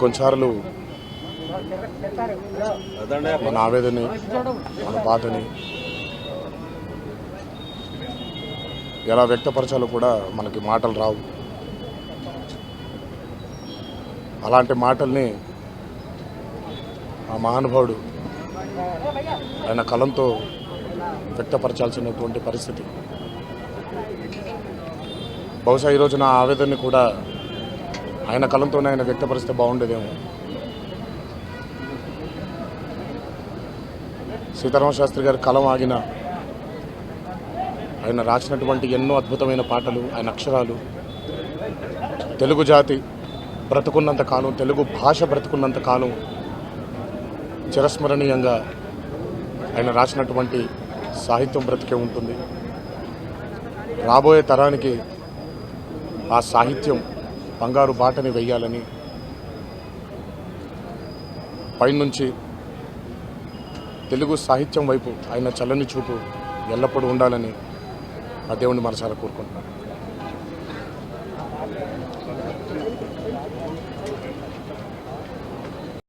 కొన్నిసార్లు మన ఆవేదనని, మన బాధని ఎలా వ్యక్తపరచాలో కూడా మనకి మాటలు రావు. అలాంటి మాటల్ని ఆ మహానుభావుడు ఆయన కలంతో వ్యక్తపరచాల్సినటువంటి పరిస్థితి. బహుశా ఈరోజు నా ఆవేదనని కూడా ఆయన కలంతోనే ఆయన వ్యక్తపరిస్తే బాగుండేదేమో. సీతారామ శాస్త్రి గారి కలం ఆగిన, ఆయన రాసినటువంటి ఎన్నో అద్భుతమైన పాటలు, ఆయన అక్షరాలు తెలుగు జాతి బ్రతుకున్నంత కాలం, తెలుగు భాష బ్రతుకున్నంత కాలం చిరస్మరణీయంగా ఆయన రాసినటువంటి సాహిత్యం బ్రతికే ఉంటుంది. రాబోయే తరానికి ఆ సాహిత్యం బంగారు బాటని వెయ్యాలని, పైనుంచి తెలుగు సాహిత్యం వైపు ఆయన చల్లని చూపు ఎల్లప్పుడూ ఉండాలని ఆ దేవుని మనసారా కోరుకుంటున్నాను.